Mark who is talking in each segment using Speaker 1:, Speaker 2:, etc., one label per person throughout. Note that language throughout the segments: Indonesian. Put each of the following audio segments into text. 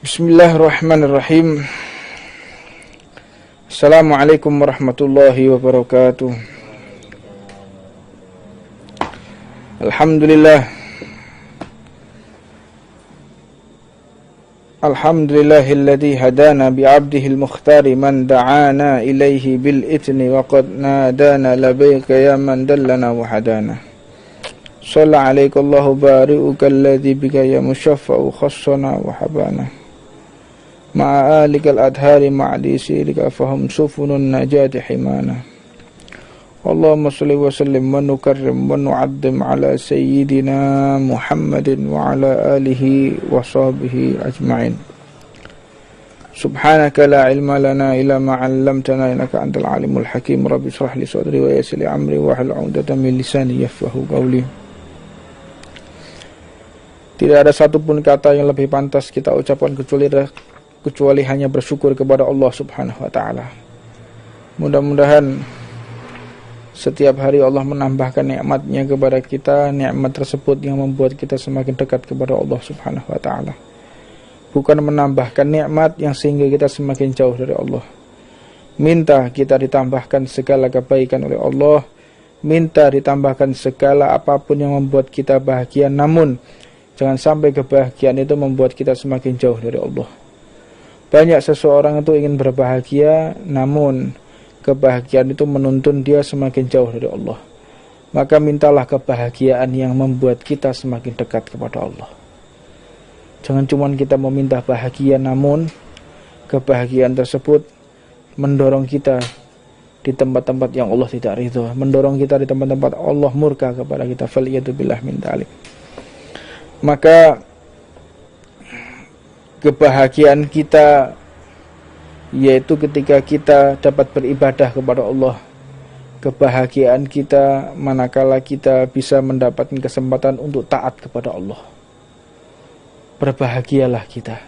Speaker 1: Bismillahirrahmanirrahim. Assalamualaikum warahmatullahi wabarakatuh. Alhamdulillah. Alhamdulillahilladzi hadana bi'abdihil mukhtari man da'ana ilaihi bil itni wa qad nadana labbaika ya man dallana wa hadana. Shalla alaikallahu bari'uka alladzi bika ya musyaffa'u khassana wa habana. Ma'a alikal adhari ma'ali sirika fahum sufunun najati himana. Allahumma salli wa sallim wa nukarrim wa nu'addim ala sayyidina Muhammadin wa ala alihi wa sahbihi ajma'in. Subhanaka la ilma lana illa ma 'allamtana innaka antal alimul hakim. Rabbi shrah li sadri wa yassir li amri wa hlul 'uqdatam min lisani yafqahu qawli. Tidak ada satupun kata yang lebih pantas kita ucapkan kecuali hanya bersyukur kepada Allah Subhanahu wa taala. Mudah-mudahan setiap hari Allah menambahkan nikmatnya kepada kita, nikmat tersebut yang membuat kita semakin dekat kepada Allah Subhanahu wa taala. Bukan menambahkan nikmat yang sehingga kita semakin jauh dari Allah. Minta kita ditambahkan segala kebaikan oleh Allah, minta ditambahkan segala apapun yang membuat kita bahagia, namun jangan sampai kebahagiaan itu membuat kita semakin jauh dari Allah. Banyak seseorang itu ingin berbahagia, namun kebahagiaan itu menuntun dia semakin jauh dari Allah. Maka mintalah kebahagiaan yang membuat kita semakin dekat kepada Allah. Jangan cuma kita meminta bahagia, namun kebahagiaan tersebut mendorong kita di tempat-tempat yang Allah tidak ridho, mendorong kita di tempat-tempat Allah murka kepada kita. Faliyatubillah min dzalik. Maka kebahagiaan kita yaitu ketika kita dapat beribadah kepada Allah. Kebahagiaan kita manakala kita bisa mendapatkan kesempatan untuk taat kepada Allah. Berbahagialah kita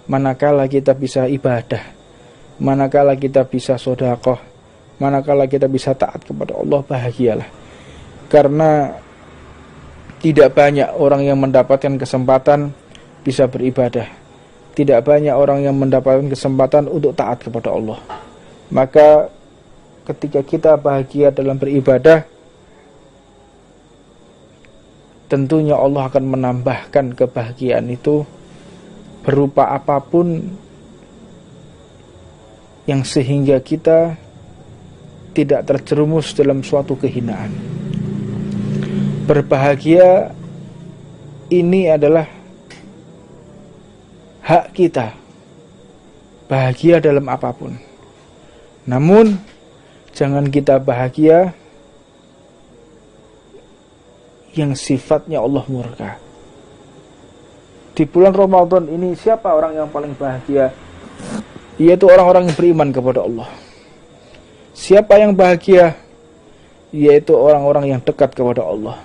Speaker 1: manakala kita bisa ibadah, manakala kita bisa sedekah, manakala kita bisa taat kepada Allah. Bahagialah, karena tidak banyak orang yang mendapatkan kesempatan bisa beribadah. Tidak banyak orang yang mendapatkan kesempatan untuk taat kepada Allah. Maka ketika kita bahagia dalam beribadah, tentunya Allah akan menambahkan kebahagiaan itu berupa apapun yang sehingga kita tidak terjerumus dalam suatu kehinaan. Berbahagia ini adalah hak kita, bahagia dalam apapun. Namun jangan kita bahagia yang sifatnya Allah murka. Di bulan Ramadan ini siapa orang yang paling bahagia? Yaitu orang-orang yang beriman kepada Allah. Siapa yang bahagia? Yaitu orang-orang yang dekat kepada Allah.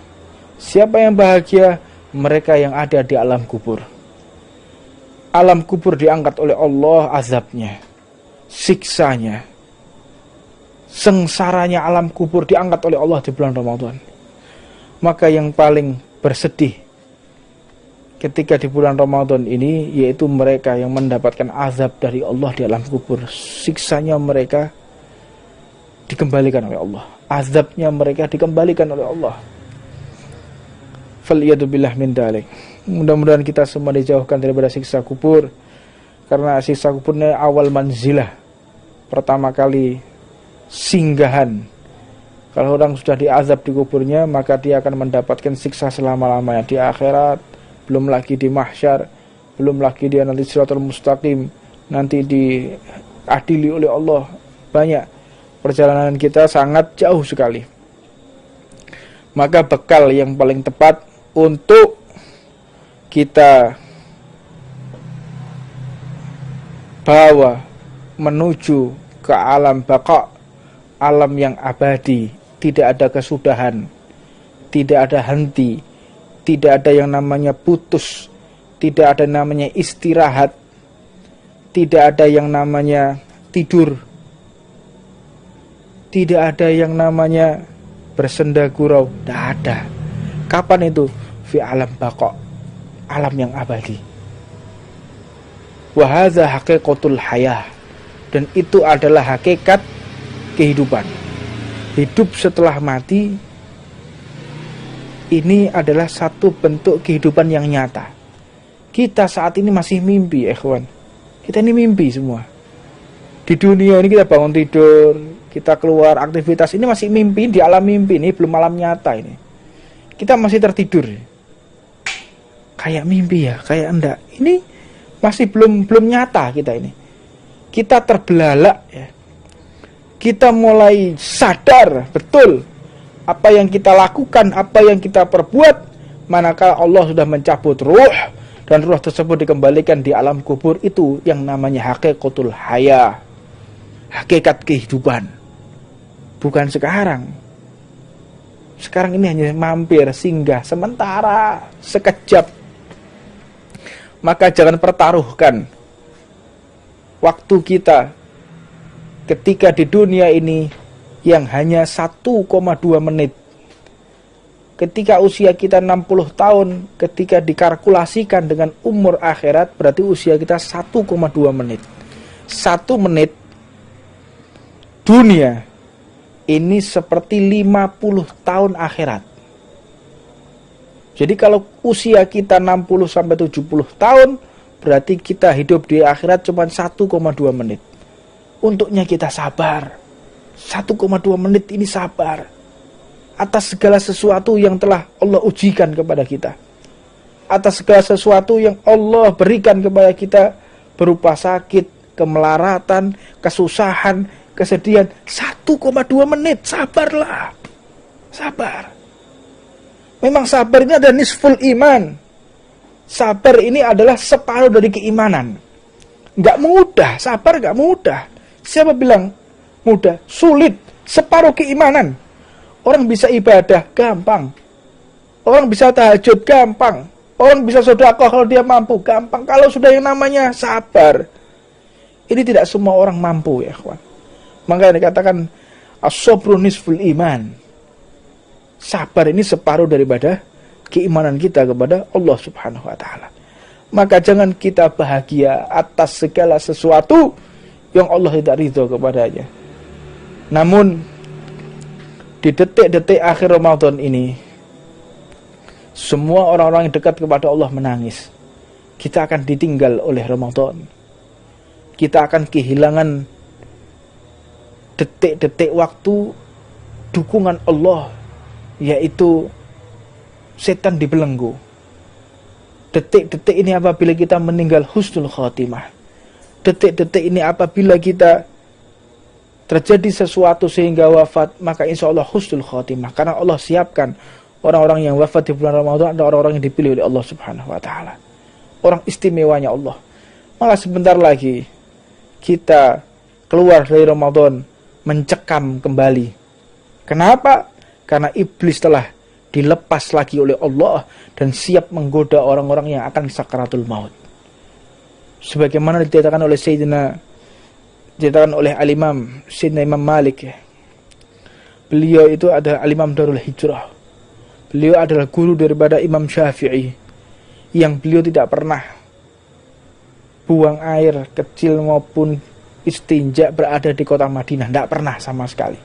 Speaker 1: Siapa yang bahagia? Mereka yang ada di alam kubur. Alam kubur diangkat oleh Allah azabnya, siksanya, sengsaranya alam kubur diangkat oleh Allah di bulan Ramadan. Maka yang paling bersedih ketika di bulan Ramadan ini yaitu mereka yang mendapatkan azab dari Allah di alam kubur. Siksanya mereka dikembalikan oleh Allah, azabnya mereka dikembalikan oleh Allah. Faliyatubillah min dzalik. Mudah-mudahan kita semua dijauhkan daripada siksa kubur, karena siksa kubur ini awal manzilah, pertama kali singgahan. Kalau orang sudah diazab di kuburnya, maka dia akan mendapatkan siksa selama-lamanya di akhirat, belum lagi di mahsyar, belum lagi dia nanti siratul mustaqim, nanti diadili oleh Allah. Banyak perjalanan kita sangat jauh sekali. Maka bekal yang paling tepat untuk kita bawa menuju ke alam baqa, alam yang abadi, tidak ada kesudahan, tidak ada henti, tidak ada yang namanya putus, tidak ada namanya istirahat, tidak ada yang namanya tidur, tidak ada yang namanya bersenda gurau, tidak ada. Kapan itu? Fi alam baqa, alam yang abadi. Wa hadza haqiqatul hayah. Dan itu adalah hakikat kehidupan. Hidup setelah mati ini adalah satu bentuk kehidupan yang nyata. Kita saat ini masih mimpi, ikhwan. Kita ini mimpi semua. Di dunia ini kita bangun tidur, kita keluar aktivitas, ini masih mimpi, di alam mimpi, ini belum alam nyata ini. Kita masih tertidur. Kayak mimpi ya, kayak enggak. Ini masih belum nyata kita ini. Kita terbelalak ya. Kita mulai sadar betul apa yang kita lakukan, apa yang kita perbuat manakala Allah sudah mencabut ruh dan ruh tersebut dikembalikan di alam kubur. Itu yang namanya haqiqatul haya, hakikat kehidupan. Bukan sekarang. Sekarang ini hanya mampir, singgah sementara, sekejap. Maka jangan pertaruhkan waktu kita ketika di dunia ini yang hanya 1,2 menit. Ketika usia kita 60 tahun, ketika dikalkulasikan dengan umur akhirat, berarti usia kita 1,2 menit. 1 menit dunia ini seperti 50 tahun akhirat. Jadi kalau usia kita 60 sampai 70 tahun, berarti kita hidup di akhirat cuma 1,2 menit. Untuknya kita sabar. 1,2 menit ini sabar atas segala sesuatu yang telah Allah ujikan kepada kita, atas segala sesuatu yang Allah berikan kepada kita berupa sakit, kemelaratan, kesusahan, kesedihan. 1,2 menit, sabarlah. Sabar. Memang sabar ini adalah nisful iman. Sabar ini adalah separuh dari keimanan. Gak mudah, sabar gak mudah. Siapa bilang mudah? Sulit, separuh keimanan. Orang bisa ibadah, gampang. Orang bisa tahajud, gampang. Orang bisa sedekah kalau dia mampu, gampang. Kalau sudah yang namanya sabar, ini tidak semua orang mampu ya kawan. Makanya dikatakan as-sabru nisful iman. Sabar ini separuh daripada keimanan kita kepada Allah Subhanahu wa taala. Maka jangan kita bahagia atas segala sesuatu yang Allah tidak ridho kepadanya. Namun di detik-detik akhir Ramadan ini, semua orang-orang yang dekat kepada Allah menangis. Kita akan ditinggal oleh Ramadan. Kita akan kehilangan detik-detik waktu dukungan Allah, yaitu setan dibelenggu. Detik-detik ini apabila kita meninggal husnul khatimah. Detik-detik ini apabila kita terjadi sesuatu sehingga wafat, maka insya Allah husnul khatimah. Karena Allah siapkan orang-orang yang wafat di bulan Ramadan adalah orang-orang yang dipilih oleh Allah Subhanahu wa taala. Orang istimewanya Allah. Maka sebentar lagi kita keluar dari Ramadan mencekam kembali. Kenapa? Karena iblis telah dilepas lagi oleh Allah dan siap menggoda orang-orang yang akan sakaratul maut. Sebagaimana diceritakan oleh Al-Imam Sayyidina Imam Malik ya. Beliau itu adalah Al-Imam Darul Hijrah. Beliau adalah guru daripada Imam Syafi'i, yang beliau tidak pernah buang air kecil maupun istinja berada di kota Madinah, tidak pernah sama sekali.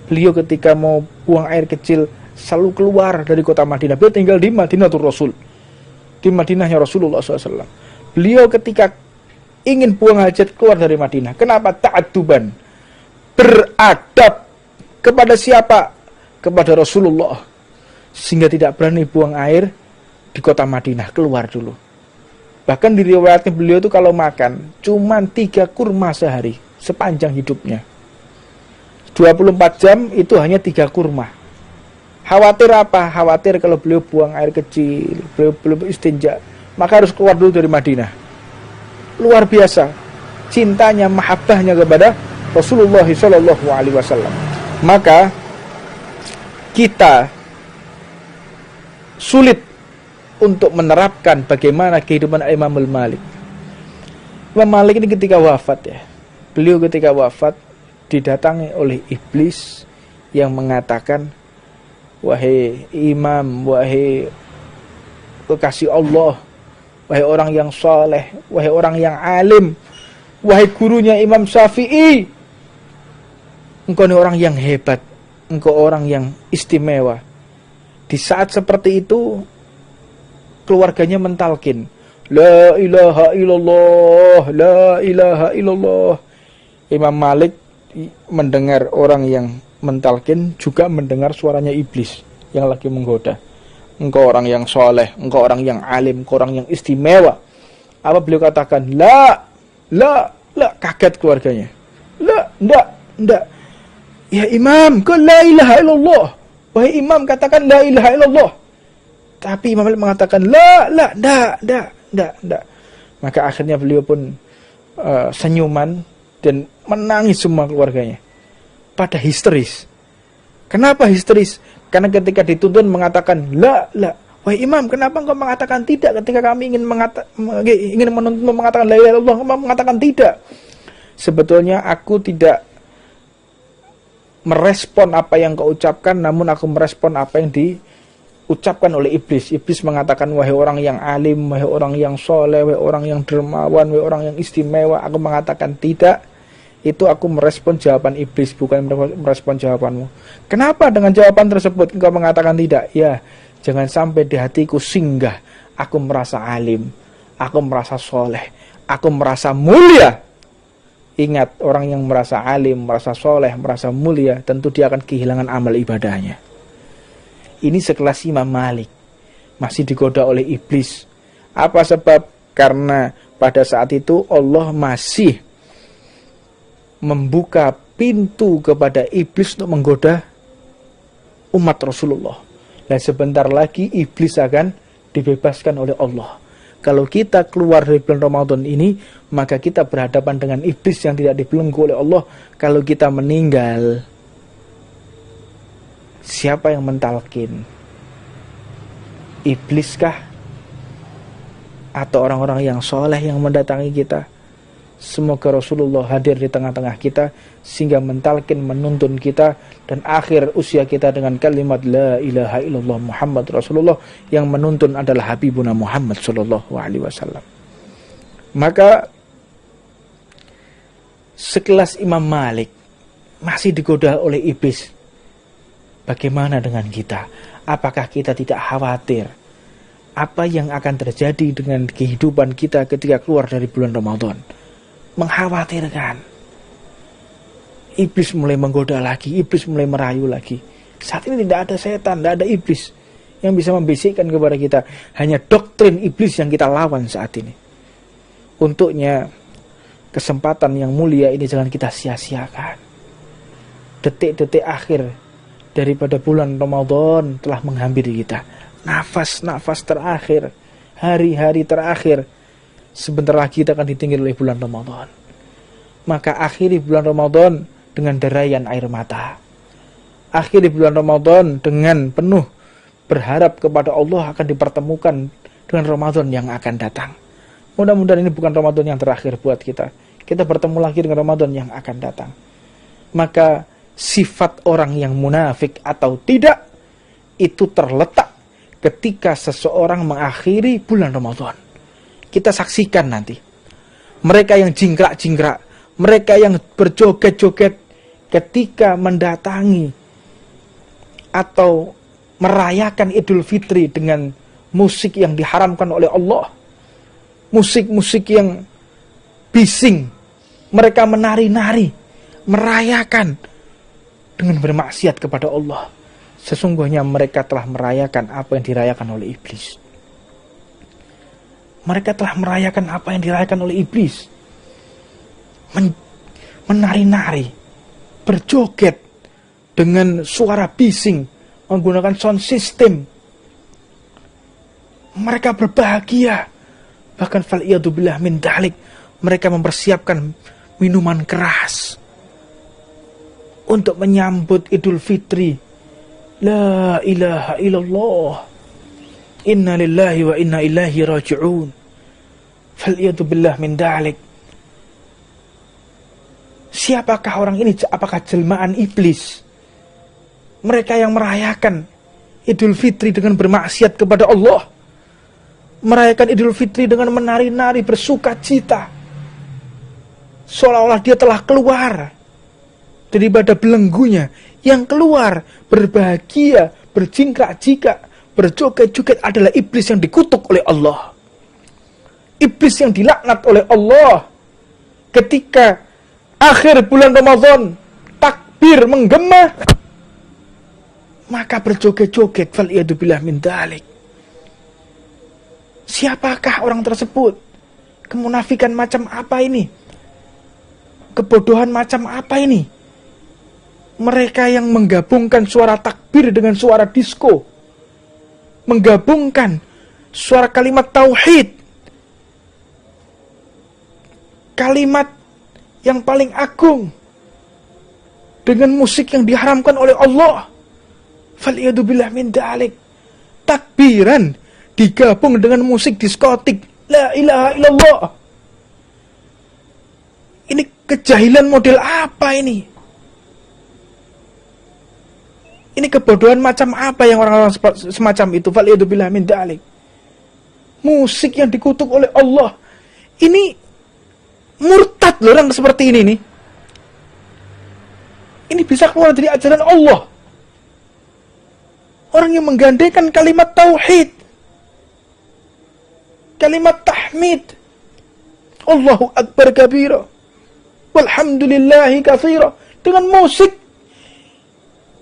Speaker 1: Beliau ketika mau buang air kecil selalu keluar dari kota Madinah. Beliau tinggal di Madinatul Rasul, di Madinahnya Rasulullah SAW. Beliau ketika ingin buang hajat keluar dari Madinah. Kenapa? Ta'adduban, beradab kepada siapa? Kepada Rasulullah. Sehingga tidak berani buang air di kota Madinah, keluar dulu. Bahkan diriwayatkan beliau itu kalau makan cuma 3 kurma sehari sepanjang hidupnya. 24 jam itu hanya 3 kurma. Khawatir apa? Khawatir kalau beliau buang air kecil, beliau istinja, maka harus keluar dulu dari Madinah. Luar biasa cintanya, mahabbahnya kepada Rasulullah SAW. Maka kita sulit untuk menerapkan bagaimana kehidupan Imam Malik. Imam Malik ini ketika wafat ya, beliau ketika wafat didatangi oleh iblis yang mengatakan, wahai imam, wahai kekasih Allah, wahai orang yang soleh, wahai orang yang alim, wahai gurunya Imam Syafi'i, engkau ini orang yang hebat, engkau orang yang istimewa. Di saat seperti itu, keluarganya mentalkin, la ilaha illallah, la ilaha illallah. Imam Malik mendengar orang yang mentalkin, juga mendengar suaranya iblis yang lagi menggoda. Engkau orang yang soleh, engkau orang yang alim, engkau orang yang istimewa. Apa beliau katakan? La, kaget keluarganya. La, ndak. Ya Imam, kau la ilaha illallah. Wahai Imam, katakan la ilaha illallah. Tapi Imam Malik mengatakan, ndak. Maka akhirnya beliau pun senyuman dan menangis semua keluarganya. Pada histeris. Kenapa histeris? Karena ketika dituntun mengatakan la, wahai Imam, kenapa engkau mengatakan tidak ketika kami ingin menuntun mengatakan la ilaha illallah, engkau mengatakan tidak? Sebetulnya aku tidak merespon apa yang kau ucapkan, namun aku merespon apa yang diucapkan oleh iblis. Iblis mengatakan, wahai orang yang alim, wahai orang yang soleh, wahai orang yang dermawan, wahai orang yang istimewa. Aku mengatakan tidak. Itu aku merespon jawaban iblis, bukan merespon jawabanmu. Kenapa dengan jawaban tersebut engkau mengatakan tidak? Ya, jangan sampai di hatiku singgah aku merasa alim, aku merasa soleh, aku merasa mulia. Ingat, orang yang merasa alim, merasa soleh, merasa mulia, tentu dia akan kehilangan amal ibadahnya. Ini sekelas Imam Malik, masih digoda oleh iblis. Apa sebab? Karena pada saat itu Allah masih membuka pintu kepada iblis untuk menggoda umat Rasulullah. Dan sebentar lagi iblis akan dibebaskan oleh Allah. Kalau kita keluar dari bulan Ramadan ini, maka kita berhadapan dengan iblis yang tidak dibelenggu oleh Allah. Kalau kita meninggal, siapa yang mentalkin? Ibliskah? Atau orang-orang yang soleh yang mendatangi kita? Semoga Rasulullah hadir di tengah-tengah kita sehingga mentalkin, menuntun kita, dan akhir usia kita dengan kalimat la ilaha illallah Muhammad Rasulullah, yang menuntun adalah Habibuna Muhammad sallallahu alaihi wasallam. Maka sekelas Imam Malik masih digoda oleh iblis. Bagaimana dengan kita? Apakah kita tidak khawatir apa yang akan terjadi dengan kehidupan kita ketika keluar dari bulan Ramadan? Mengkhawatirkan. Iblis mulai menggoda lagi, iblis mulai merayu lagi. Saat ini tidak ada setan, tidak ada iblis yang bisa membisikkan kepada kita. Hanya doktrin iblis yang kita lawan saat ini. Untuknya kesempatan yang mulia ini jangan kita sia-siakan. Detik-detik akhir daripada bulan Ramadan telah menghampiri kita. Nafas-nafas terakhir, hari-hari terakhir. Sebentar lagi kita akan ditinggal oleh bulan Ramadan. Maka akhiri bulan Ramadan dengan derayan air mata. Akhiri bulan Ramadan dengan penuh berharap kepada Allah akan dipertemukan dengan Ramadan yang akan datang. Mudah-mudahan ini bukan Ramadan yang terakhir buat kita. Kita bertemu lagi dengan Ramadan yang akan datang. Maka sifat orang yang munafik atau tidak itu terletak ketika seseorang mengakhiri bulan Ramadan. Kita saksikan nanti. Mereka yang jingkrak-jingkrak, mereka yang berjoget-joget ketika mendatangi atau merayakan Idul Fitri dengan musik yang diharamkan oleh Allah. Musik-musik yang bising. Mereka menari-nari, merayakan dengan bermaksiat kepada Allah. Sesungguhnya mereka telah merayakan apa yang dirayakan oleh iblis. Mereka telah merayakan apa yang dirayakan oleh iblis. Menari-nari, berjoget dengan suara bising, menggunakan sound system. Mereka berbahagia. Bahkan fal'iyadzubillah min dalik, mereka mempersiapkan minuman keras untuk menyambut Idul Fitri. La ilaha illallah. Inna lillahi wa inna ilaihi raji'un. Fal'iyadzubillah min dalik. Siapakah orang ini? Apakah jelmaan iblis? Mereka yang merayakan Idul Fitri dengan bermaksiat kepada Allah. merayakan Idul Fitri dengan menari-nari, bersuka cita, seolah-olah dia telah keluar daripada belenggunya, yang keluar berbahagia, berjingkrak-jingkrak, berjoget-joget adalah iblis yang dikutuk oleh Allah, iblis yang dilaknat oleh Allah. Ketika akhir bulan Ramadan, takbir menggema, maka berjoget-joget, fal'iyadzubillah min dzalik. Siapakah orang tersebut? Kemunafikan macam apa ini? Kebodohan macam apa ini? Mereka yang menggabungkan suara takbir dengan suara disko, menggabungkan suara kalimat tauhid, kalimat yang paling agung, dengan musik yang diharamkan oleh Allah. Fal'iyadzubillah min dzalik. Takbiran digabung dengan musik diskotik. La ilaha illallah. Ini kejahilan model apa ini? Ini kebodohan macam apa yang orang-orang semacam itu? Fal'iyadzubillah min dzalik. Musik yang dikutuk oleh Allah. Ini murtad loh orang seperti ini nih. Ini bisa keluar dari ajaran Allah. Orang yang menggandengkan kalimat tauhid, kalimat tahmid, Allahu Akbar kabira, walhamdulillahi katsira, dengan musik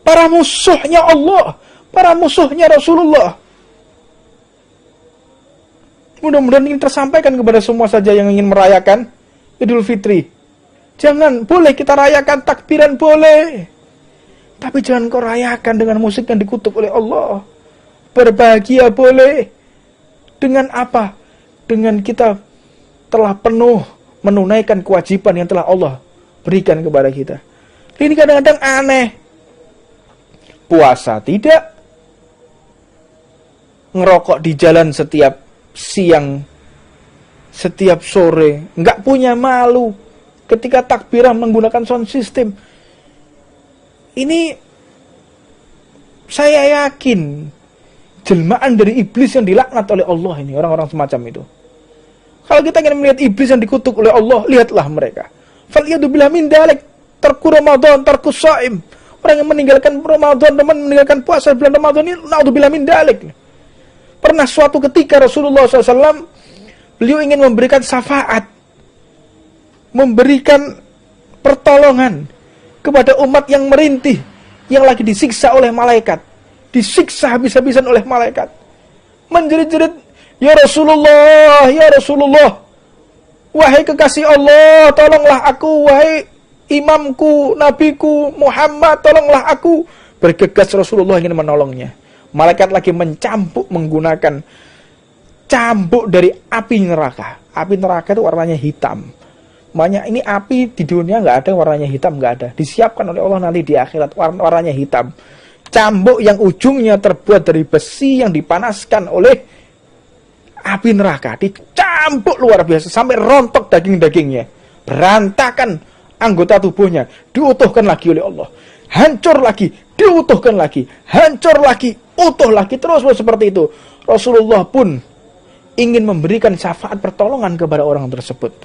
Speaker 1: para musuhnya Allah, para musuhnya Rasulullah. Mudah-mudahan ini tersampaikan kepada semua saja yang ingin merayakan Idul Fitri. Jangan, boleh kita rayakan takbiran, boleh, tapi jangan kau rayakan dengan musik yang dikutuk oleh Allah. Berbahagia boleh. Dengan apa? Dengan kita telah penuh menunaikan kewajiban yang telah Allah berikan kepada kita. Ini kadang-kadang aneh. Puasa tidak, ngerokok di jalan setiap siang, setiap sore, nggak punya malu ketika takbiran menggunakan sound system. Ini saya yakin jelmaan dari iblis yang dilaknat oleh Allah ini, orang-orang semacam itu. Kalau kita ingin melihat iblis yang dikutuk oleh Allah, lihatlah mereka. Fal'iyadzubillah min dzalik, tarku Ramadan, tarku shaim. Orang yang meninggalkan Ramadan, meninggalkan puasa bulan Ramadan ini, na'udzubillah min dzalik. Pernah suatu ketika Rasulullah SAW, beliau ingin memberikan syafaat, memberikan pertolongan kepada umat yang merintih, yang lagi disiksa oleh malaikat, disiksa habis-habisan oleh malaikat, menjerit-jerit, ya Rasulullah, wahai kekasih Allah, tolonglah aku, wahai imamku, nabiku Muhammad, tolonglah aku. Bergegas Rasulullah ingin menolongnya. Malaikat lagi mencambuk menggunakan cambuk dari api neraka. Api neraka itu warnanya hitam. Makanya ini api di dunia nggak ada warnanya hitam, nggak ada. Disiapkan oleh Allah nanti di akhirat warnanya hitam. Cambuk yang ujungnya terbuat dari besi yang dipanaskan oleh api neraka. Dicambuk luar biasa sampai rontok daging-dagingnya. Berantakan anggota tubuhnya. Diutuhkan lagi oleh Allah. Hancur lagi. Diutuhkan lagi. Hancur lagi. Utuh lagi. Terus seperti itu. Rasulullah pun ingin memberikan syafaat pertolongan kepada orang tersebut.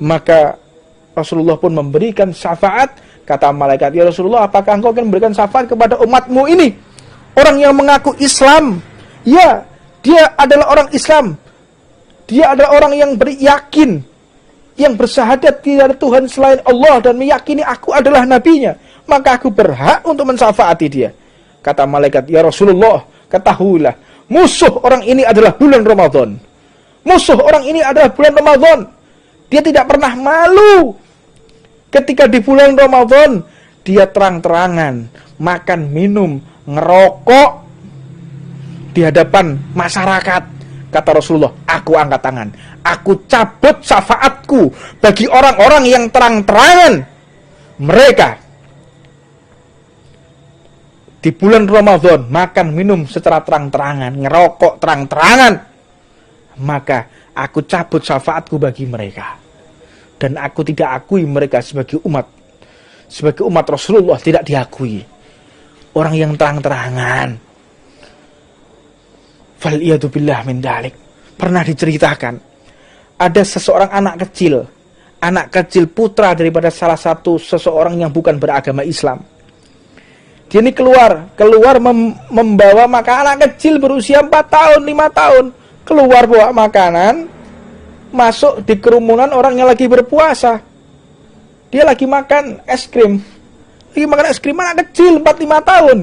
Speaker 1: Maka Rasulullah pun memberikan syafaat. Kata malaikat, ya Rasulullah, apakah engkau akan memberikan syafaat kepada umatmu ini? Orang yang mengaku Islam. Ya, dia adalah orang Islam. Dia adalah orang yang beryakin, yang bersyahadat tidak ada Tuhan selain Allah, dan meyakini aku adalah nabinya. Maka aku berhak untuk mensyafaati dia. Kata malaikat, ya Rasulullah, ketahuilah, musuh orang ini adalah bulan Ramadan. Musuh orang ini adalah bulan Ramadan. Dia tidak pernah malu ketika di bulan Ramadan dia terang-terangan makan, minum, ngerokok di hadapan masyarakat. Kata Rasulullah, aku angkat tangan, aku cabut syafaatku bagi orang-orang yang terang-terangan mereka di bulan Ramadan makan, minum secara terang-terangan, ngerokok terang-terangan. Maka aku cabut syafaatku bagi mereka. Dan aku tidak akui mereka sebagai umat Rasulullah, tidak diakui. Orang yang terang-terangan. Fal'iyadzubillah min dzalik. pernah diceritakan ada seseorang anak kecil putra daripada salah satu seseorang yang bukan beragama Islam. Dia ini keluar membawa makanan. Anak kecil berusia 4 tahun, 5 tahun keluar bawa makanan, masuk di kerumunan orang yang lagi berpuasa. Dia lagi makan es krim. Anak kecil 4-5 tahun.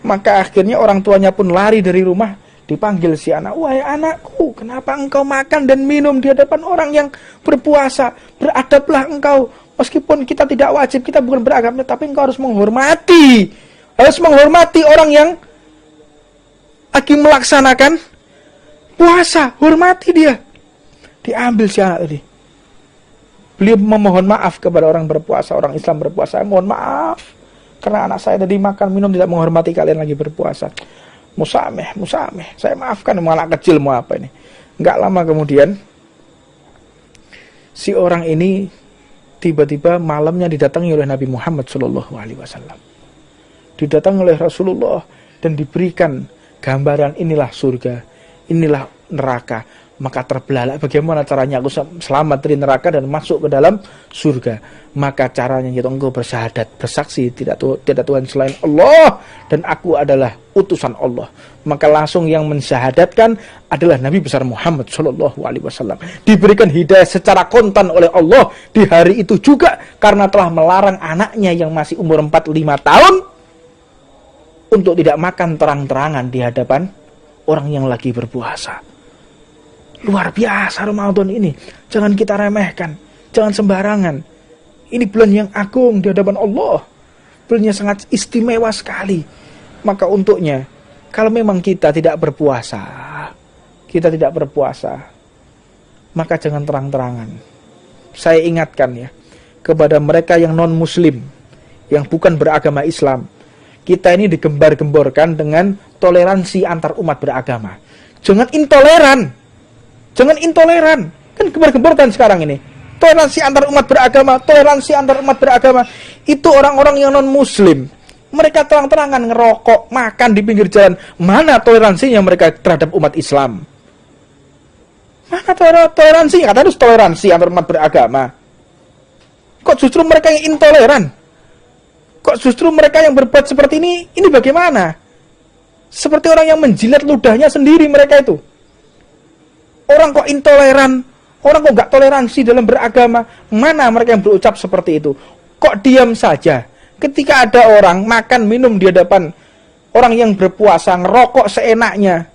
Speaker 1: Maka akhirnya orang tuanya pun lari dari rumah, dipanggil si anak. Wahai anakku, kenapa engkau makan dan minum di hadapan orang yang berpuasa? Beradablah engkau. Meskipun kita tidak wajib, kita bukan beragama, tapi engkau harus menghormati. Harus menghormati orang yang lagi melaksanakan puasa. Hormati dia. Diambil si anak tadi. Beliau memohon maaf kepada orang berpuasa, orang Islam berpuasa. Mohon maaf, karena anak saya tadi makan minum tidak menghormati kalian lagi berpuasa. Musameh. Saya maafkan, mau anak kecil mau apa ini. Enggak lama kemudian, si orang ini tiba-tiba malamnya didatangi oleh Nabi Muhammad SAW. Didatangi oleh Rasulullah dan diberikan gambaran, inilah surga, inilah neraka. Maka terbelalak, bagaimana caranya aku selamat dari neraka dan masuk ke dalam surga. Maka caranya yaitu engkau bersyahadat, bersaksi tidak Tuhan selain Allah dan aku adalah utusan Allah. Maka langsung yang mensyahadatkan adalah Nabi besar Muhammad SAW. Diberikan hidayah secara kontan oleh Allah di hari itu juga, karena telah melarang anaknya yang masih umur 4-5 tahun untuk tidak makan terang-terangan di hadapan orang yang lagi berpuasa. Luar biasa Ramadan ini. Jangan kita remehkan, jangan sembarangan. Ini bulan yang agung di hadapan Allah. Bulan yang sangat istimewa sekali. Maka untuknya, kalau memang kita tidak berpuasa, maka jangan terang-terangan. Saya ingatkan ya, kepada mereka yang non-muslim, yang bukan beragama Islam, kita ini digembar-gemborkan dengan toleransi antar umat beragama. Jangan intoleran. Kan gembar-gemborkan sekarang ini. Toleransi antar umat beragama. Itu orang-orang yang non-muslim. Mereka terang-terangan ngerokok, makan di pinggir jalan. Mana toleransinya mereka terhadap umat Islam? Mana toleransinya? Kata harus toleransi antar umat beragama. Kok justru mereka yang intoleran? Kok justru mereka yang berbuat seperti ini? Ini bagaimana? Seperti orang yang menjilat ludahnya sendiri mereka itu. Orang kok intoleran, orang kok gak toleransi dalam beragama. Mana mereka yang berucap seperti itu? Kok diam saja ketika ada orang makan minum di hadapan orang yang berpuasa, ngerokok seenaknya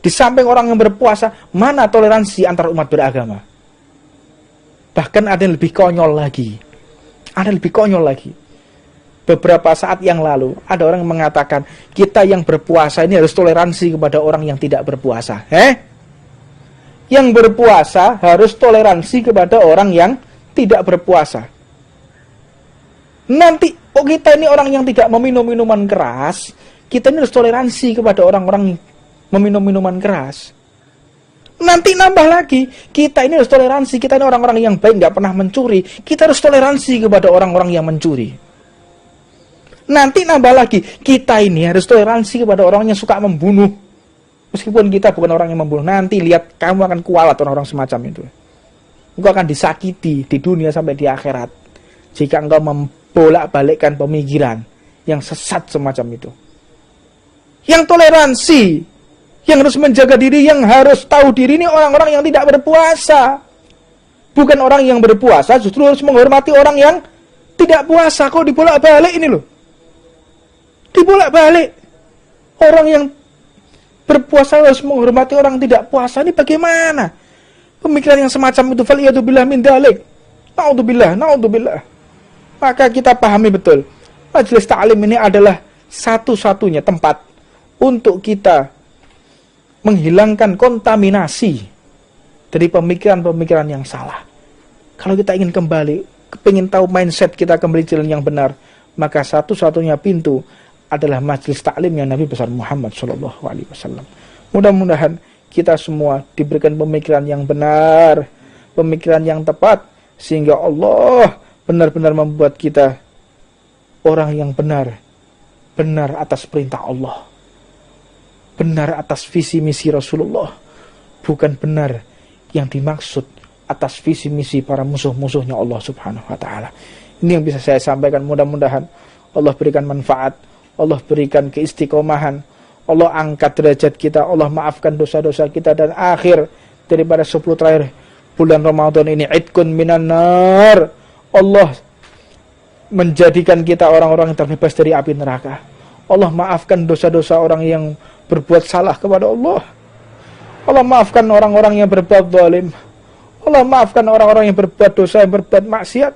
Speaker 1: di samping orang yang berpuasa? Mana toleransi antar umat beragama? Bahkan ada yang lebih konyol lagi. Beberapa saat yang lalu ada orang yang mengatakan kita yang berpuasa ini harus toleransi kepada orang yang tidak berpuasa. Yang berpuasa harus toleransi kepada orang yang tidak berpuasa. Nanti, kita ini orang yang tidak meminum minuman keras, kita ini harus toleransi kepada orang-orang meminum minuman keras. Nanti nambah lagi, kita ini harus toleransi, kita ini orang-orang yang baik, nggak pernah mencuri, kita harus toleransi kepada orang-orang yang mencuri. Nanti nambah lagi, kita ini harus toleransi kepada orang yang suka membunuh. Meskipun kita bukan orang yang membunuh, nanti lihat kamu akan kualat orang-orang semacam itu. Engkau akan disakiti di dunia sampai di akhirat jika engkau membolak-balikkan pemikiran yang sesat semacam itu. Yang toleransi, yang harus menjaga diri, yang harus tahu diri ini orang-orang yang tidak berpuasa. Bukan orang yang berpuasa justru harus menghormati orang yang tidak puasa. Kok dibolak-balik ini loh? Dibolak-balik. Orang yang berpuasa harus menghormati orang tidak puasa. Ini bagaimana? Pemikiran yang semacam itu, faliyatubillah min dalik. Na'udzubillah. Maka kita pahami betul, majelis ta'lim ini adalah satu-satunya tempat untuk kita menghilangkan kontaminasi dari pemikiran-pemikiran yang salah. Kalau kita ingin kembali, ingin tahu mindset kita kembali jalan yang benar, maka satu-satunya pintu adalah majelis taklim yang Nabi besar Muhammad SAW. Mudah-mudahan kita semua diberikan pemikiran yang benar, pemikiran yang tepat, sehingga Allah benar-benar membuat kita orang yang benar atas perintah Allah, benar atas visi misi Rasulullah, bukan benar yang dimaksud atas visi misi para musuh-musuhnya Allah Subhanahu wa taala. Ini yang bisa saya sampaikan, mudah-mudahan Allah berikan manfaat, Allah berikan keistiqomahan, Allah angkat derajat kita, Allah maafkan dosa-dosa kita, dan akhir daripada 10 terakhir bulan Ramadan ini idkun minan nar, Allah menjadikan kita orang-orang yang terbebas dari api neraka. Allah maafkan dosa-dosa orang yang berbuat salah kepada Allah. Allah maafkan orang-orang yang berbuat zalim. Allah maafkan orang-orang yang berbuat dosa, yang berbuat maksiat.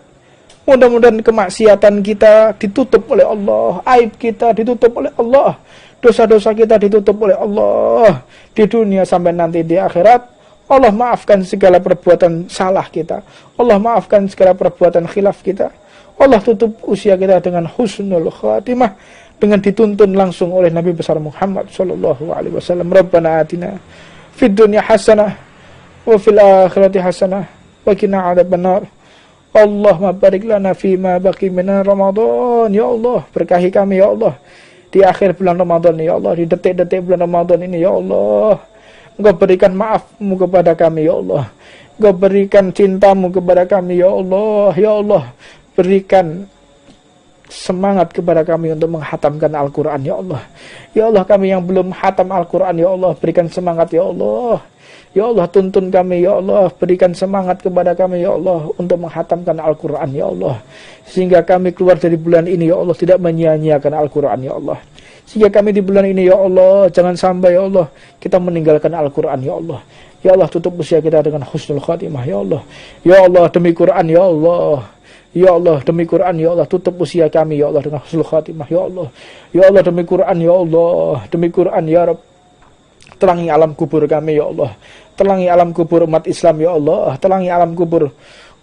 Speaker 1: Mudah-mudahan kemaksiatan kita ditutup oleh Allah, aib kita ditutup oleh Allah, dosa-dosa kita ditutup oleh Allah di dunia sampai nanti di akhirat. Allah maafkan segala perbuatan salah kita, Allah maafkan segala perbuatan khilaf kita. Allah tutup usia kita dengan husnul khatimah, dengan dituntun langsung oleh Nabi besar Muhammad sallallahu alaihi wasallam. Rabbana atina fid dunya hasanah wa fil akhirati hasanah wa qina adzabannar. Allahumma barik lana fima baqi min Ramadan. Ya Allah, berkahi kami ya Allah di akhir bulan Ramadan ya Allah, di detik-detik bulan Ramadan ini ya Allah. Engkau berikan maafmu kepada kami ya Allah, Engkau berikan cintamu kepada kami ya Allah. Ya Allah, berikan semangat kepada kami untuk menghatamkan Al-Quran ya Allah. Ya Allah, kami yang belum hatam Al-Quran ya Allah, berikan semangat ya Allah. Ya Allah, tuntun kami ya Allah, berikan semangat kepada kami ya Allah untuk menghatamkan Al-Quran ya Allah, sehingga kami keluar dari bulan ini ya Allah tidak menyia-nyiakan Al-Quran ya Allah. Sehingga kami di bulan ini ya Allah, jangan sampai ya Allah kita meninggalkan Al-Quran ya Allah. Ya Allah, tutup usia kita dengan husnul khatimah ya Allah. Ya Allah, demi Quran ya Allah. Ya Allah, demi Quran ya Allah, tutup usia kami ya Allah dengan husnul khatimah ya Allah. Ya Allah, demi Quran ya Allah, demi Quran ya Rabb, terangi alam kubur kami ya Allah, terangi alam kubur umat Islam ya Allah, terangi alam kubur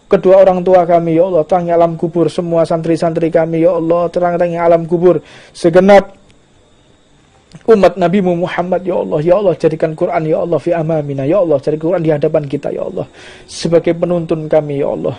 Speaker 1: kedua orang tua kami ya Allah, terangi alam kubur semua santri-santri kami ya Allah, terangi alam kubur segenap umat Nabi Muhammad ya Allah. Ya Allah, jadikan Quran ya Allah fi amamina ya Allah, jadikan Quran di hadapan kita ya Allah sebagai penuntun kami ya Allah,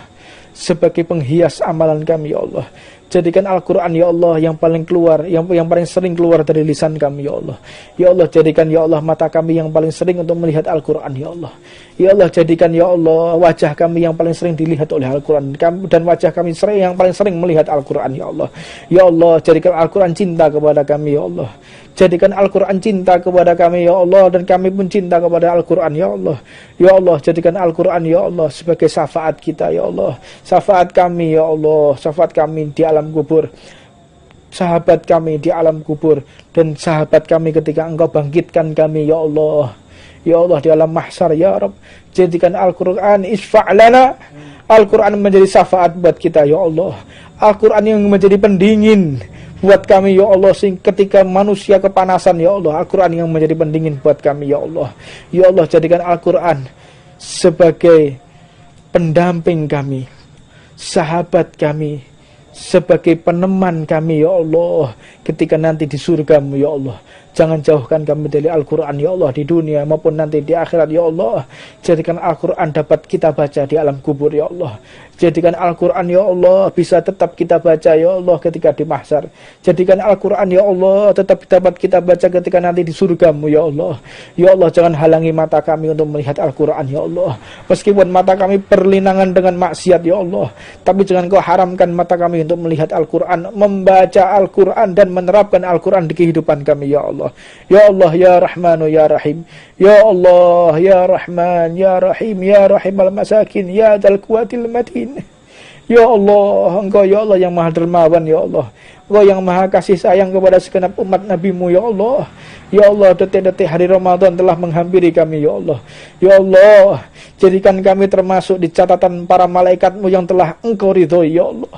Speaker 1: sebagai penghias amalan kami ya Allah. Jadikan Al-Quran ya Allah yang paling keluar, yang paling sering keluar dari lisan kami ya Allah. Ya Allah, jadikan ya Allah mata kami yang paling sering untuk melihat Al-Quran ya Allah. Ya Allah, jadikan ya Allah wajah kami yang paling sering dilihat oleh Al-Quran, dan wajah kami yang paling sering melihat Al-Quran ya Allah. Ya Allah, jadikan Al-Quran cinta kepada kami ya Allah. Jadikan Al-Quran cinta kepada kami ya Allah, dan kami pun cinta kepada Al-Quran ya Allah. Ya Allah, jadikan Al-Quran ya Allah sebagai syafaat kita ya Allah, syafaat kami ya Allah, syafaat kami di alam kubur, sahabat kami di alam kubur, dan sahabat kami ketika Engkau bangkitkan kami ya Allah. Ya Allah, di alam mahsyar ya Rabb, jadikan Al-Quran isfa'lana, Al-Quran menjadi syafaat buat kita ya Allah. Al-Quran yang menjadi pendingin buat kami ya Allah, ketika manusia kepanasan ya Allah, Al-Quran yang menjadi pendingin buat kami ya Allah. Ya Allah, jadikan Al-Quran sebagai pendamping kami, sahabat kami, sebagai peneman kami ya Allah ketika nanti di surga-Mu ya Allah. Jangan jauhkan kami dari Al-Quran ya Allah, di dunia maupun nanti di akhirat ya Allah. Jadikan Al-Quran dapat kita baca di alam kubur ya Allah. Jadikan Al-Quran ya Allah bisa tetap kita baca ya Allah ketika di mahsyar. Jadikan Al-Quran ya Allah tetap dapat kita baca ketika nanti di surga-Mu ya Allah. Ya Allah, jangan halangi mata kami untuk melihat Al-Quran ya Allah. Meskipun mata kami berlinangan dengan maksiat ya Allah, tapi jangan Kau haramkan mata kami untuk melihat Al-Quran, membaca Al-Quran dan menerapkan Al-Quran di kehidupan kami ya Allah. Ya Allah, ya Rahmanu ya Rahim. Ya Allah, ya Rahman ya Rahim, ya Rahim al-masakin, ya dzal quwwatil matin. Ya Allah, Engkau ya Allah yang Maha Dermawan ya Allah. Engkau yang Maha kasih sayang kepada segenap umat Nabi-Mu ya Allah. Ya Allah, detik-detik hari Ramadan telah menghampiri kami ya Allah. Ya Allah, jadikan kami termasuk di catatan para malaikat-Mu yang telah Engkau ridhoi ya Allah.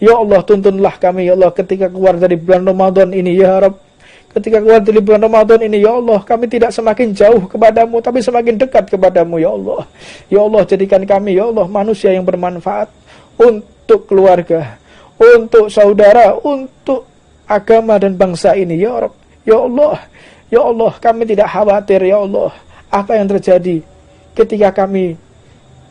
Speaker 1: Ya Allah, tuntunlah kami ya Allah ketika keluar dari bulan Ramadan ini ya Rabb. Ketika keluar dari bulan Ramadan ini ya Allah, kami tidak semakin jauh kepadamu, tapi semakin dekat kepadamu ya Allah. Ya Allah, jadikan kami ya Allah manusia yang bermanfaat untuk keluarga, untuk saudara, untuk agama dan bangsa ini ya Rabb. Ya Allah, ya Allah, kami tidak khawatir ya Allah apa yang terjadi ketika kami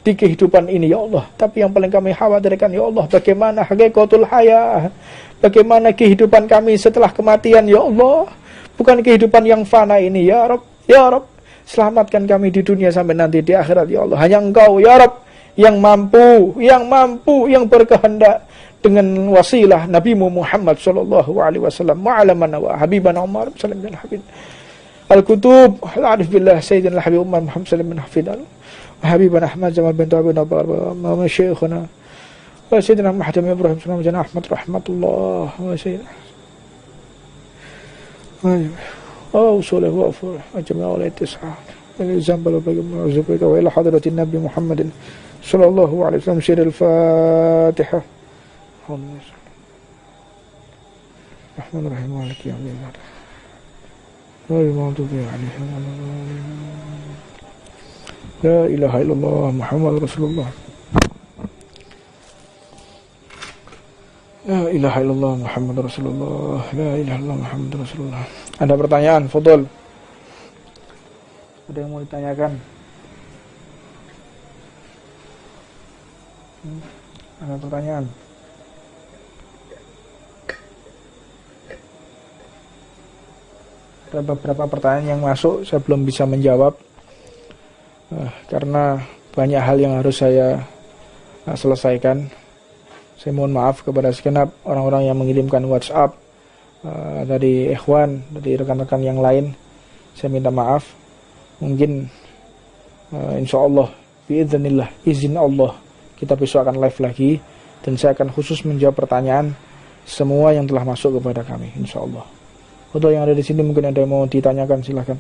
Speaker 1: di kehidupan ini ya Allah. Tapi yang paling kami khawatirkan ya Allah, bagaimana hakikatul hayah, bagaimana kehidupan kami setelah kematian ya Allah. Bukan kehidupan yang fana ini ya Rabb, ya Rabb. Selamatkan kami di dunia sampai nanti di akhirat ya Allah. Hanya Engkau ya Rabb yang mampu, yang berkehendak dengan wasilah Nabi Muhammad sallallahu alaihi wasallam ma'alamana wa habibana Umar sallallahu alaihi wasallam al-kutub al-arif billah sayyidina al-habib Umar Muhammad sallallahu alaihi wasallam wa habibana Ahmad Jamal bin Tawab bin Abar wa syekhuna wa sayyidina Muhammad Ibrahim sallallahu alaihi Ahmad rahmatullah wa sayyidina وصوله وأفوره أجمع ولا يتسعى الزنبل وبيك وإلى حضرة النبي محمد صلى الله عليه وسلم سير الفاتحة الرحمن الرحيم مالك يوم الدين غير المغضوب عليهم لا إله إلا الله محمد رسول الله La ilaha illallah Muhammad Rasulullah. La ilaha illallah Muhammad Rasulullah. Ada pertanyaan, Fadol? Ada yang mau ditanyakan? Ada pertanyaan? Ada beberapa pertanyaan yang masuk, saya belum bisa menjawab karena banyak hal yang harus saya selesaikan. Saya mohon maaf kepada segenap orang-orang yang mengirimkan WhatsApp dari ikhwan, dari rekan-rekan yang lain. Saya minta maaf. Mungkin insyaallah biiznillah, izin Allah, kita besok akan live lagi dan saya akan khusus menjawab pertanyaan semua yang telah masuk kepada kami insyaallah. Untuk yang ada di sini mungkin ada yang mau ditanyakan, silakan.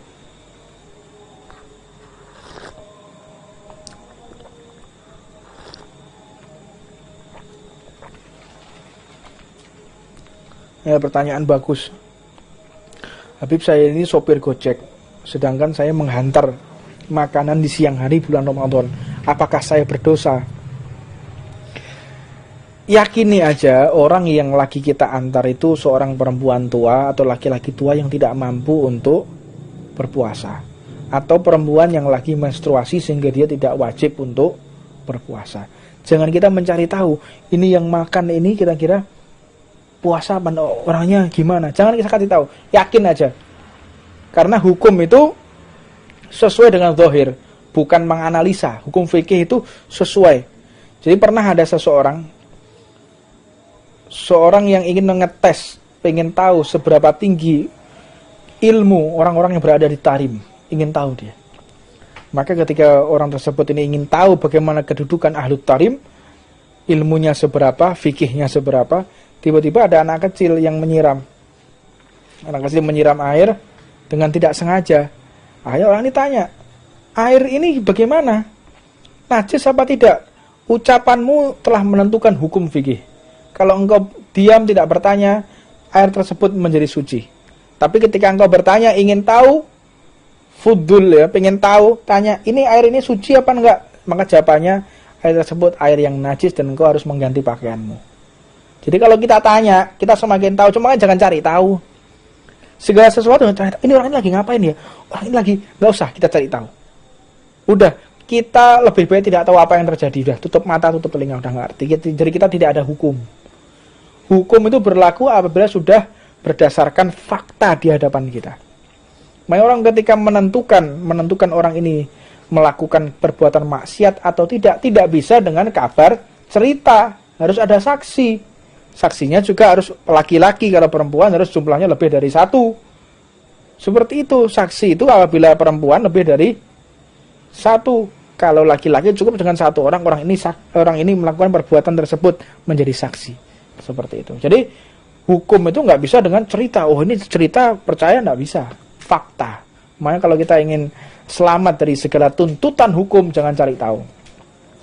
Speaker 1: Ya, pertanyaan bagus. Habib, saya ini sopir Gojek, sedangkan saya menghantar makanan di siang hari bulan Ramadan. Apakah saya berdosa? Yakini aja orang yang lagi kita antar itu seorang perempuan tua atau laki-laki tua yang tidak mampu untuk berpuasa, atau perempuan yang lagi menstruasi sehingga dia tidak wajib untuk berpuasa. Jangan kita mencari tahu ini yang makan ini kira-kira puasa apa orangnya gimana. Jangan kita kasih tahu, yakin aja. Karena hukum itu sesuai dengan zahir, bukan menganalisa. Hukum fikih itu sesuai. Jadi pernah ada seorang yang ingin mengetes, pengen tahu seberapa tinggi ilmu orang-orang yang berada di tarim, ingin tahu dia. Maka ketika orang tersebut ini ingin tahu bagaimana kedudukan ahlu tarim, ilmunya seberapa, fikihnya seberapa, tiba-tiba ada anak kecil yang menyiram. Anak kecil menyiram air dengan tidak sengaja. Akhirnya orang ini tanya, air ini bagaimana? Najis apa tidak? Ucapanmu telah menentukan hukum fikih. Kalau engkau diam tidak bertanya, air tersebut menjadi suci. Tapi ketika engkau bertanya, ingin tahu, fudul ya, pengen tahu, tanya, ini air ini suci apa enggak? Maka jawabannya, air tersebut air yang najis dan engkau harus mengganti pakaianmu. Jadi kalau kita tanya, kita semakin tahu, cuma jangan cari tahu. Segala sesuatu, ini orang ini lagi ngapain ya? Orang ini lagi, nggak usah kita cari tahu. Udah, kita lebih baik tidak tahu apa yang terjadi. Udah, tutup mata, tutup telinga, udah ngerti. Jadi kita tidak ada hukum. Hukum itu berlaku apabila sudah berdasarkan fakta di hadapan kita. Makanya orang ketika menentukan orang ini melakukan perbuatan maksiat atau tidak bisa dengan kabar cerita. Harus ada saksi. Saksinya juga harus laki-laki, kalau perempuan harus jumlahnya lebih dari 1. Seperti itu, saksi itu apabila perempuan lebih dari 1. Kalau laki-laki cukup dengan 1 orang, orang ini melakukan perbuatan tersebut menjadi saksi. Seperti itu. Jadi hukum itu nggak bisa dengan cerita. Oh ini cerita, percaya nggak bisa. Fakta. Makanya kalau kita ingin selamat dari segala tuntutan hukum, jangan cari tahu.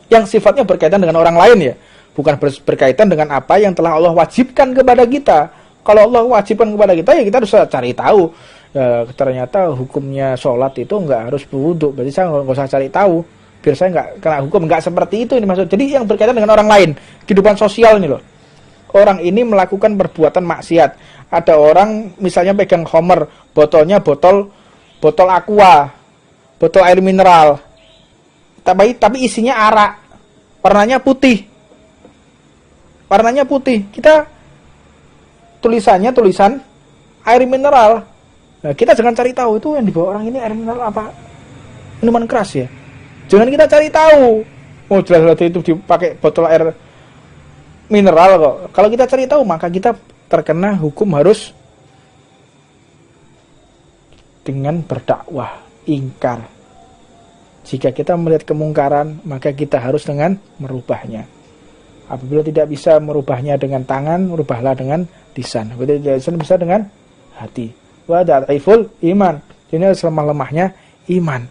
Speaker 1: Yang sifatnya berkaitan dengan orang lain ya. Bukan berkaitan dengan apa yang telah Allah wajibkan kepada kita. Kalau Allah wajibkan kepada kita, ya kita harus cari tahu. Ya, ternyata hukumnya sholat itu nggak harus berwudu. Berarti saya nggak usah cari tahu. Biar saya nggak kena hukum. Nggak seperti itu ini maksud. Jadi yang berkaitan dengan orang lain. Kehidupan sosial ini loh. Orang ini melakukan perbuatan maksiat. Ada orang misalnya pegang homer. Botolnya botol aqua. Botol air mineral. Tapi isinya arak. Warnanya putih. Kita tulisannya tulisan air mineral. Nah, kita jangan cari tahu itu yang dibawa orang ini air mineral apa. minuman keras ya. Jangan kita cari tahu. Oh jelas itu dipakai botol air mineral kok. Kalau kita cari tahu maka kita terkena hukum harus dengan berdakwah, ingkar. Jika kita melihat kemungkaran, maka kita harus dengan merubahnya. Apabila tidak bisa merubahnya dengan tangan, merubahlah dengan lisan. Apabila tidak bisa dengan hati. Wa da'iful iman. Ini adalah lemah-lemahnya iman.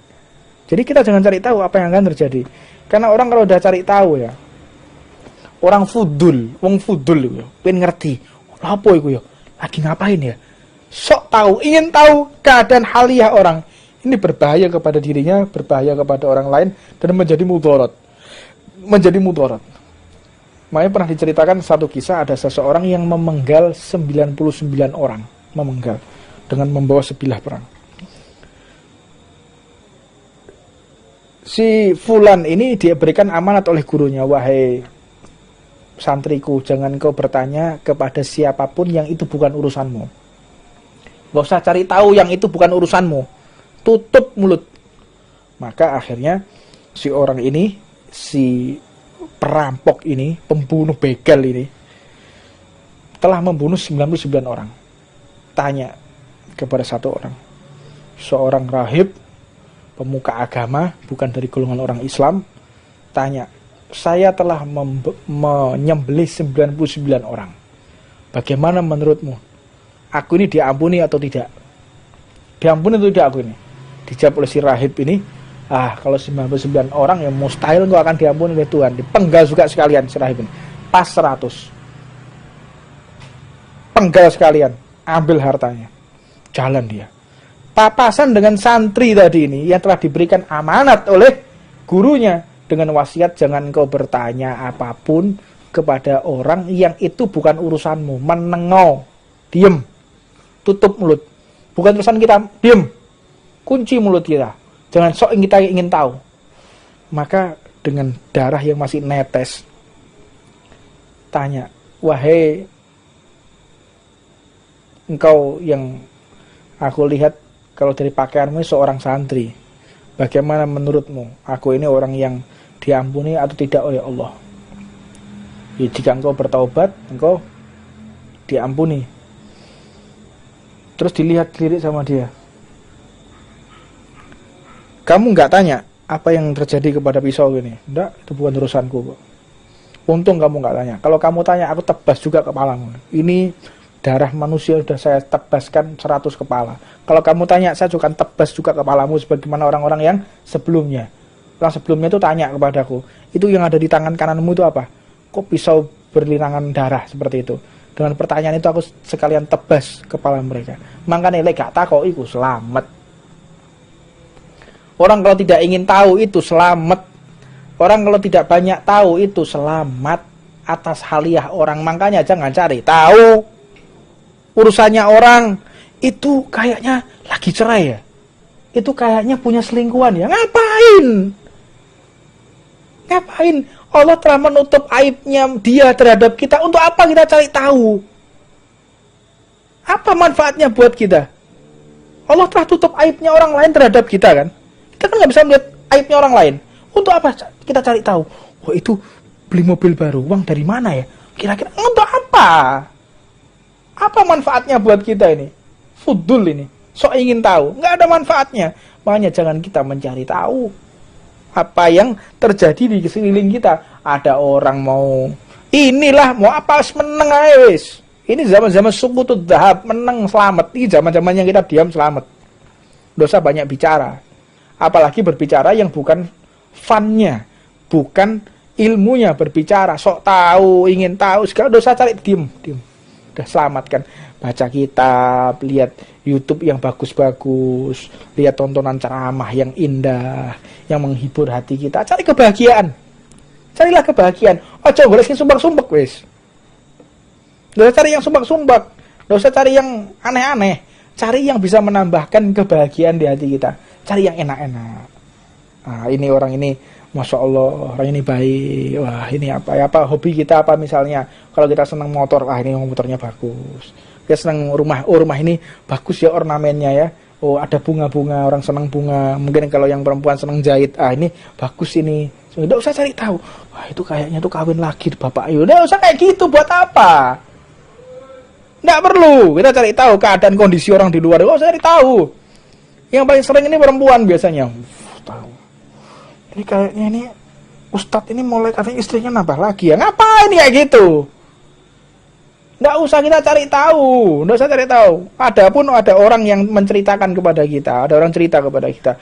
Speaker 1: Jadi kita jangan cari tahu apa yang akan terjadi. Karena orang kalau udah cari tahu ya, orang wong fudul ya, pengen ngerti. Apa itu ya? Lagi ngapain ya? Sok tahu, ingin tahu keadaan haliah orang. Ini berbahaya kepada dirinya, berbahaya kepada orang lain, dan menjadi mudarat. Makanya pernah diceritakan satu kisah, ada seseorang yang memenggal 99 orang, memenggal dengan membawa sebilah perang. Si fulan ini dia berikan amanat oleh gurunya, wahai santriku, jangan kau bertanya kepada siapapun yang itu bukan urusanmu. Gak usah cari tahu yang itu bukan urusanmu. Tutup mulut. Maka akhirnya si orang ini, si perampok ini, pembunuh begal ini, telah membunuh 99 orang. Tanya kepada satu orang, seorang rahib, pemuka agama, bukan dari golongan orang Islam, tanya, saya telah menyembelih 99 orang. Bagaimana menurutmu? Aku ini diampuni atau tidak? Diampuni atau tidak aku ini? Dijawab oleh si rahib ini, kalau 99 orang yang mustahil engkau akan diampuni oleh Tuhan. Dipenggal juga sekalian si rahib ini. Pas 100. Penggal sekalian, ambil hartanya. Jalan dia. Papasan dengan santri tadi ini yang telah diberikan amanat oleh gurunya dengan wasiat jangan engkau bertanya apapun kepada orang yang itu bukan urusanmu. Menengok, diem, tutup mulut. Bukan urusan kita, diem, kunci mulut kita. Jangan sok kita ingin tahu. Maka dengan darah yang masih netes, tanya, wahai engkau yang aku lihat kalau dari pakaianmu seorang santri, bagaimana menurutmu? Aku ini orang yang diampuni atau tidak oleh Allah? Ya, jika engkau bertaubat, engkau diampuni. Terus dilirik sama dia. Kamu nggak tanya apa yang terjadi kepada pisau ini? Enggak, itu bukan urusanku kok. Untung kamu nggak tanya. Kalau kamu tanya, aku tebas juga kepalamu. Ini darah manusia sudah saya tebaskan 100 kepala. Kalau kamu tanya, saya juga tebas juga kepalamu sebagaimana orang-orang yang sebelumnya. Orang sebelumnya itu tanya kepadaku, itu yang ada di tangan kananmu itu apa? Kok pisau berlinangan darah seperti itu? Dengan pertanyaan itu aku sekalian tebas kepala mereka. Makanya lek gak takok iku selamat. Orang kalau tidak ingin tahu itu selamat. Orang kalau tidak banyak tahu itu selamat atas haliah orang. Makanya jangan cari tahu urusannya orang. Itu kayaknya lagi cerai ya. Itu kayaknya punya selingkuhan ya. Ngapain? Ngapain? Allah telah menutup aibnya dia terhadap kita. Untuk apa kita cari tahu? Apa manfaatnya buat kita? Allah telah tutup aibnya orang lain terhadap kita kan? Kita kan nggak bisa melihat aibnya orang lain. Untuk apa kita cari tahu? Oh itu beli mobil baru, uang dari mana ya? Kira-kira untuk apa? Apa manfaatnya buat kita ini? Fudul ini. Sok ingin tahu, nggak ada manfaatnya. Makanya jangan kita mencari tahu apa yang terjadi di sekeliling kita. Ada orang mau inilah mau apa meneng aja wis. Ini zaman-zaman sukutut dahab meneng selamat. Ini zaman-zaman yang kita diam selamat. Dosa banyak bicara. Apalagi berbicara yang bukan funnya, bukan ilmunya berbicara. Sok tahu, ingin tahu segala dosa cari diem. Udah selamatkan. Baca kitab, lihat YouTube yang bagus-bagus, lihat tontonan ceramah yang indah, yang menghibur hati kita. Cari kebahagiaan. Carilah kebahagiaan. Oh, coba sing sumbak-sumbak wis. Nggak usah cari yang sumbak-sumbak. Nggak usah cari yang aneh-aneh. Cari yang bisa menambahkan kebahagiaan di hati kita. Cari yang enak-enak. Nah, ini orang ini, Masya Allah, orang ini baik. Wah, ini apa hobi kita apa misalnya. Kalau kita senang motor, wah ini motornya bagus. Kita senang rumah, rumah ini bagus ya ornamennya ya. Oh, ada bunga-bunga, orang senang bunga. Mungkin kalau yang perempuan senang jahit, ini bagus ini. Tidak usah cari tahu. Wah, itu kayaknya tuh kawin lagi bapak. Tidak usah kayak gitu, buat apa? Tidak perlu. Kita cari tahu keadaan kondisi orang di luar. Tidak usah cari tahu. Yang paling sering ini perempuan biasanya. Tahu. Ini kayaknya ini Ustadz ini mulai katanya istrinya nambah lagi ya. Ngapain kayak gitu? Nggak usah kita cari tahu, nggak usah cari tahu. Adapun ada orang yang menceritakan kepada kita, ada orang cerita kepada kita,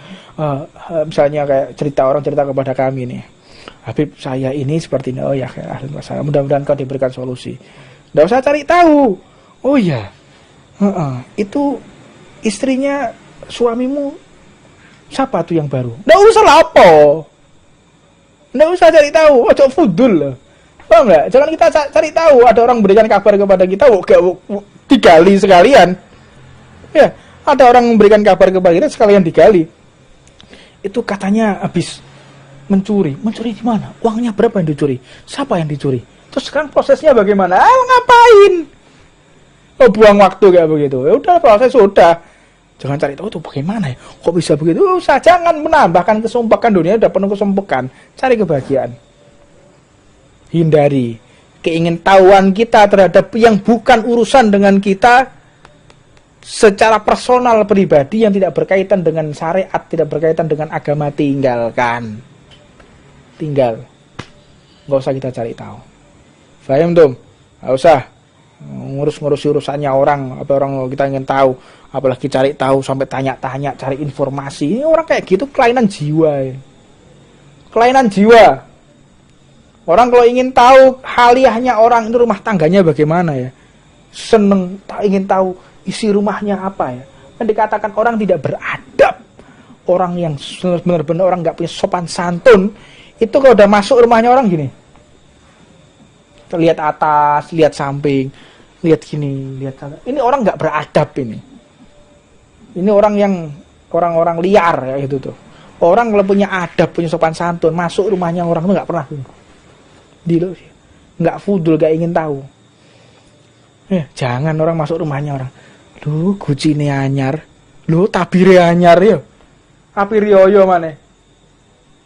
Speaker 1: misalnya kayak orang cerita kepada kami nih, Habib saya ini seperti ini, oh ya, saya mudah-mudahan kau diberikan solusi. Nggak usah cari tahu. Oh ya, itu istrinya suamimu siapa tuh yang baru? Nggak usah lapo, nggak usah cari tahu, ojo fudul lah. Oh enggak, jangan kita cari tahu. Ada orang memberikan kabar kepada kita, digali sekalian. Ya, ada orang memberikan kabar kepada kita sekalian digali. Itu katanya habis mencuri. Mencuri di mana? Uangnya berapa yang dicuri? Siapa yang dicuri? Terus sekarang prosesnya bagaimana? Ngapain? Oh, buang waktu kayak begitu. Ya udah, proses sudah. Jangan cari tahu tuh bagaimana ya? Kok bisa begitu? Usah, jangan menambahkan kesumpakan. Dunia udah penuh kesumpakan. Cari kebahagiaan. Hindari keingintahuan kita terhadap yang bukan urusan dengan kita secara personal pribadi yang tidak berkaitan dengan syariat, tidak berkaitan dengan agama, tinggalkan. Tinggal. Nggak usah kita cari tahu. Paham tuh? Nggak usah ngurus-ngurusi urusannya orang, apa orang kita ingin tahu, apalagi cari tahu sampai tanya-tanya, cari informasi. Ini orang kayak gitu kelainan jiwa ya. Kelainan jiwa. Orang kalau ingin tahu haliahnya orang itu rumah tangganya bagaimana ya, seneng ingin tahu isi rumahnya apa ya. Kan dikatakan orang tidak beradab, orang yang benar-benar orang nggak punya sopan santun, itu kalau udah masuk rumahnya orang gini, lihat atas, lihat samping, lihat gini, lihat sana. Ini orang nggak beradab ini. Ini orang yang orang-orang liar ya itu tuh. Orang kalau punya adab, punya sopan santun, masuk rumahnya orang itu nggak pernah nggak fudul, nggak ingin tahu. Jangan orang masuk rumahnya orang, lu gucine anyar, lu tabire anyar ya, api rioyo mana?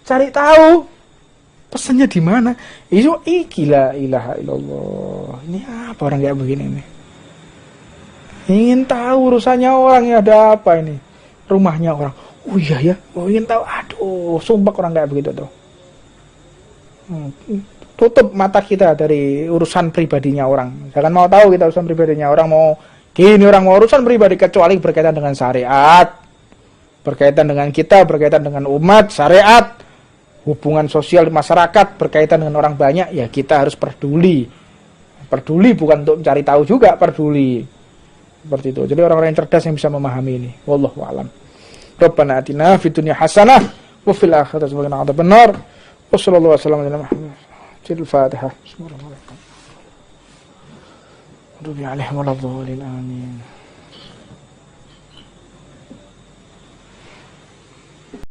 Speaker 1: Cari tahu pesannya di mana? Itu gila ilaha illallah. Ini apa orang kayak begini nih? Ingin tahu urusannya orang ya, ada apa ini? Rumahnya orang. Oh iya ya, ingin tahu. Aduh, sumpah orang kayak begitu tuh. Tutup mata kita dari urusan pribadinya orang. Jangan mau tahu kita urusan pribadinya orang, mau gini, orang mau urusan pribadi kecuali berkaitan dengan syariat, berkaitan dengan kita, berkaitan dengan umat, syariat, hubungan sosial di masyarakat, berkaitan dengan orang banyak, ya kita harus peduli. Peduli bukan untuk mencari tahu juga, peduli. Seperti itu. Jadi orang-orang yang cerdas yang bisa memahami ini. Wallahu a'lam. Rabbana atina fid dunya hasanah wa fil akhirati hasanah wa qina adzabannar. Wassallallahu wasallam ala Muhammad. Al-Fatihah. Bismillahirrahmanirrahim. Rabbil alamin. Amin.